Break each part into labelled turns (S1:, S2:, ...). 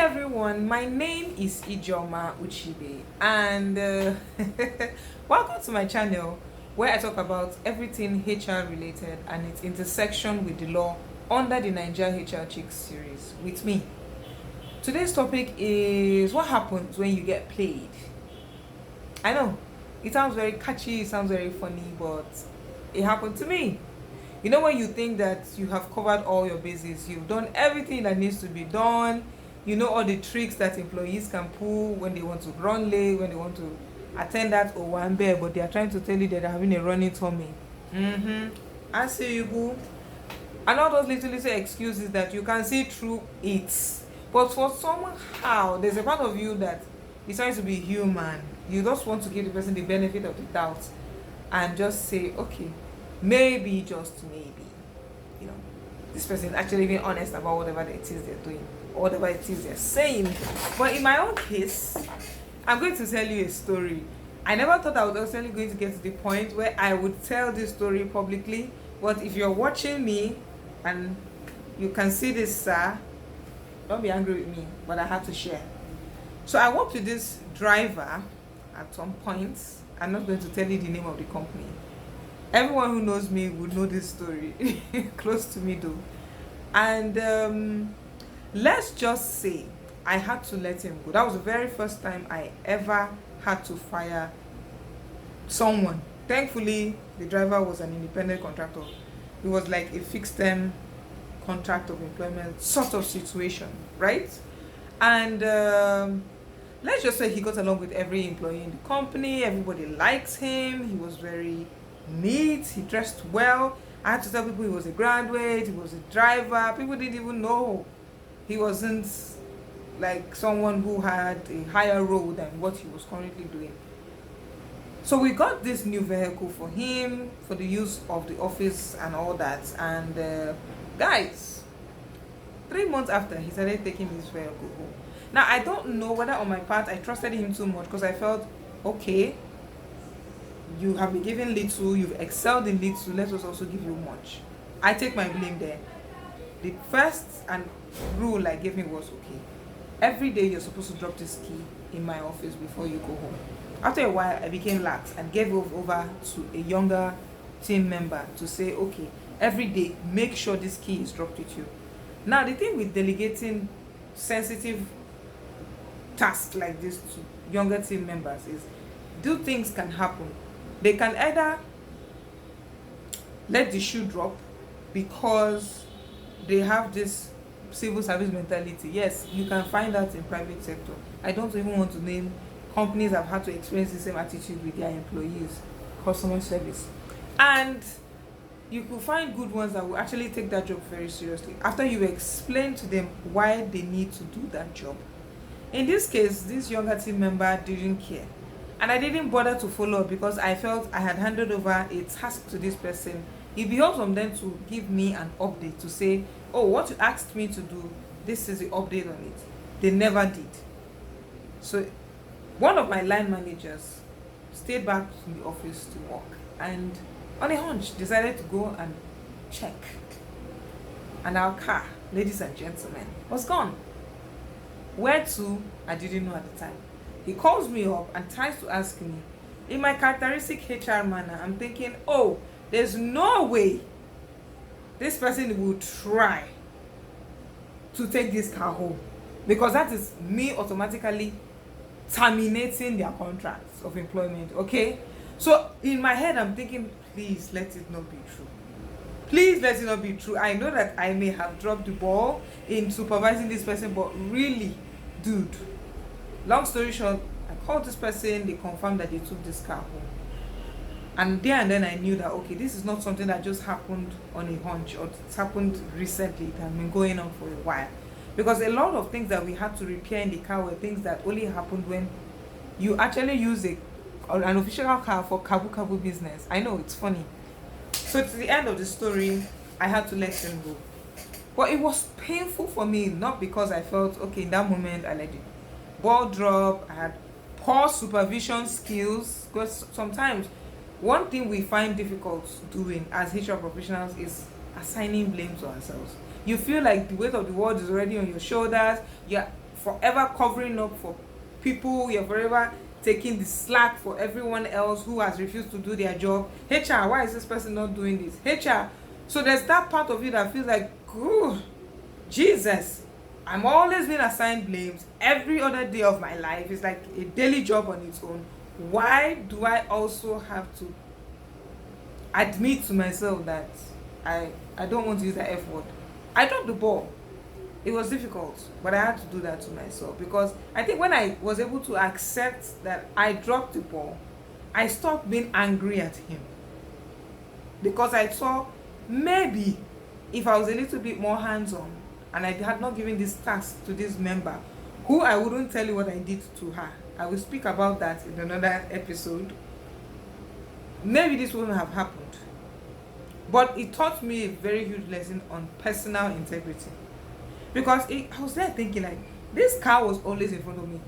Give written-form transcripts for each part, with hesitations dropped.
S1: everyone, my name is Ijeoma Ucheibe and welcome to my channel where I talk about everything HR related and its intersection with the law under the Naija HR Chic Series with me. Today's topic is what happens when you get played. I know, it sounds very catchy, it sounds very funny, but it happened to me. You know, when you think that you have covered all your bases, you've done everything that needs to be done, you know all the tricks that employees can pull when they want to run late, when they want to attend that Owambe, but they are trying to tell you that they're having a running tummy. I see you boo. And all those little excuses that you can see through it. But for somehow, there's a part of you that is trying to be human. You just want to give the person the benefit of the doubt and just say, okay, maybe, just maybe, you know, this person is actually being honest about whatever it is they're doing or whatever it is they're saying. But in my own case, I'm going to tell you a story. I never thought I was actually going to get to the point where I would tell this story publicly. But if you're watching me and you can see this, sir, don't be angry with me, but I have to share. So I worked with this driver at some point. I'm not going to tell you the name of the company. Everyone who knows me would know this story. Close to me though. And let's just say I had to let him go. That was the very first time I ever had to fire someone. Thankfully, the driver was an independent contractor. It was like a fixed term contract of employment sort of situation, right? And let's just say he got along with every employee in the company. Everybody likes him. He was very neat. He dressed well. I had to tell people he was a graduate, he was a driver. People didn't even know. He wasn't like someone who had a higher role than what he was currently doing. So we got this new vehicle for him for the use of the office and all that. And guys, 3 months after, he started taking this vehicle home. Now I don't know whether on my part I trusted him too much, because I felt, okay, you have been given little, you've excelled in little, let us also give you much. I take my blame there. The first and rule I gave him was, okay, every day you're supposed to drop this key in my office before you go home. After a while, I became lax and gave over to a younger team member to say, okay, every day make sure this key is dropped with you. Now the thing with delegating sensitive tasks like this to younger team members is, two things can happen. They can either let the shoe drop because they have this civil service mentality. Yes, you can find that in private sector. I don't even want to name companies that have had to experience the same attitude with their employees, customer service. And you could find good ones that will actually take that job very seriously after you explain to them why they need to do that job. In this case, this younger team member didn't care. And I didn't bother to follow up because I felt I had handed over a task to this person. It behoves from them to give me an update to say, oh, what you asked me to do, this is the update on it. They never did. So one of my line managers stayed back in the office to work and on a hunch decided to go and check. And our car, ladies and gentlemen, was gone. Where to, I didn't know at the time. He calls me up and tries to ask me. In my characteristic HR manner, I'm thinking, oh, there's no way this person will try to take this car home, because that is me automatically terminating their contracts of employment, okay? So in my head, I'm thinking, please let it not be true. Please let it not be true. I know that I may have dropped the ball in supervising this person, but really, dude, long story short, I called this person, they confirmed that they took this car home. And there and then I knew that, okay, this is not something that just happened on a hunch or it's happened recently. It has been going on for a while. Because a lot of things that we had to repair in the car were things that only happened when you actually use an official car for kabu business. I know, it's funny. So to the end of the story, I had to let him go. But it was painful for me, not because I felt, okay, in that moment I let it ball drop, I had poor supervision skills, because sometimes one thing we find difficult doing as HR professionals is assigning blame to ourselves. You feel like the weight of the world is already on your shoulders, you're forever covering up for people, you're forever taking the slack for everyone else who has refused to do their job. HR, why is this person not doing this? HR. So there's that part of you that feels like, ooh, Jesus, I'm always being assigned blames every other day of my life. It's like a daily job on its own. Why do I also have to admit to myself that I don't want to use the F word? I dropped the ball. It was difficult, but I had to do that to myself, because I think when I was able to accept that I dropped the ball, I stopped being angry at him, because I saw maybe if I was a little bit more hands-on and I had not given this task to this member, who I wouldn't tell you what I did to her. I will speak about that in another episode. Maybe this wouldn't have happened. But it taught me a very huge lesson on personal integrity. Because I was there thinking, like, this car was always in front of me.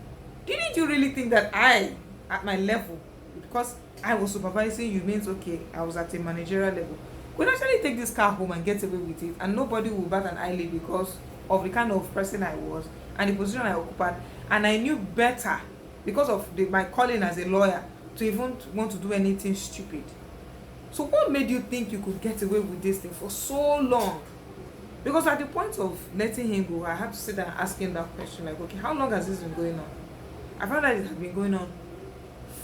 S1: Didn't you really think that I, at my level, because I was supervising you, means okay, I was at a managerial level, could actually take this car home and get away with it, and nobody would bat an eyelid because of the kind of person I was and the position I occupied. And I knew better, because of my calling as a lawyer, to even want to do anything stupid. So what made you think you could get away with this thing for so long? Because at the point of letting him go, I had to sit there and ask him that question, like, okay, how long has this been going on? I found that it had been going on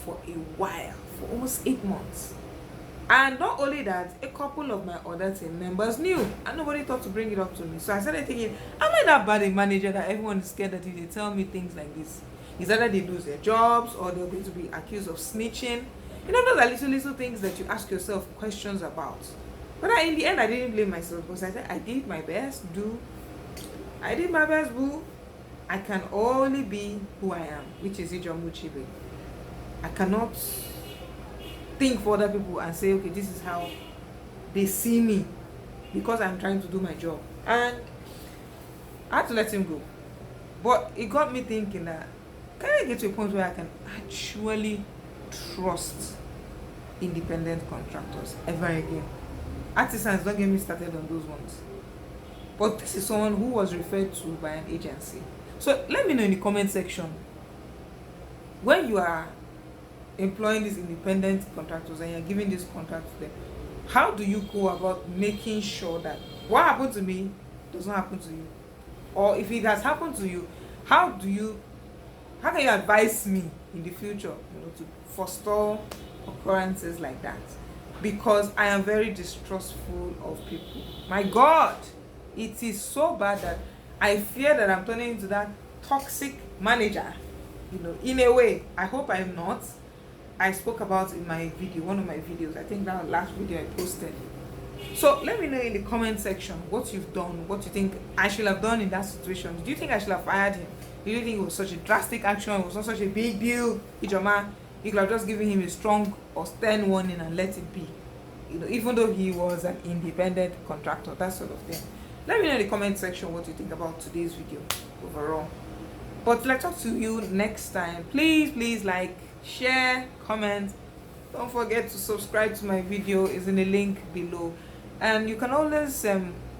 S1: for a while, for almost 8 months. And not only that, a couple of my other team members knew, and nobody thought to bring it up to me. So I started thinking, am I that bad a manager that everyone is scared that if they tell me things like this, it's either they lose their jobs or they're going to be accused of snitching? You know, those are little things that you ask yourself questions about. But in the end, I didn't blame myself, because I said I did my best, I did my best, boo. I can only be who I am, which is Ijeoma Ucheibe. I cannot think for other people and say, okay, this is how they see me, because I'm trying to do my job. And I had to let him go. But it got me thinking that, can I get to a point where I can actually trust independent contractors ever again? Artisans, don't get me started on those ones. But this is someone who was referred to by an agency. So let me know in the comment section, when you are employing these independent contractors and you're giving this contract to them, how do you go about making sure that what happened to me does not happen to you? Or if it has happened to you, how can you advise me in the future, to forestall occurrences like that? Because I am very distrustful of people. My God, it is so bad that I fear that I'm turning into that toxic manager. In a way, I hope I'm not. I spoke about in my video, one of my videos, I think that last video I posted. So let me know in the comment section what you've done, what you think I should have done in that situation. Do you think I should have fired him? Do you think it was such a drastic action? It was not such a big deal? Ijeoma, you could have just given him a strong or stern warning and let it be. Even though he was an independent contractor, that sort of thing. Let me know in the comment section what you think about today's video overall. But let's talk to you next time. Please like, share, comment. Don't forget to subscribe to my video. It's in the link below. And you can always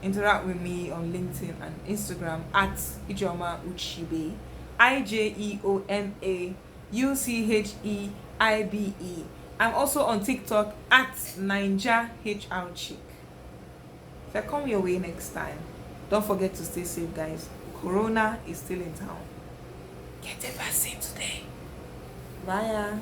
S1: interact with me on LinkedIn and Instagram at Ijeoma Ucheibe, IJEOMA I'm also on TikTok at Naija HR Chic. If I come your way next time, don't forget to stay safe, guys. Corona is still in town. Get a vaccine today. Bye.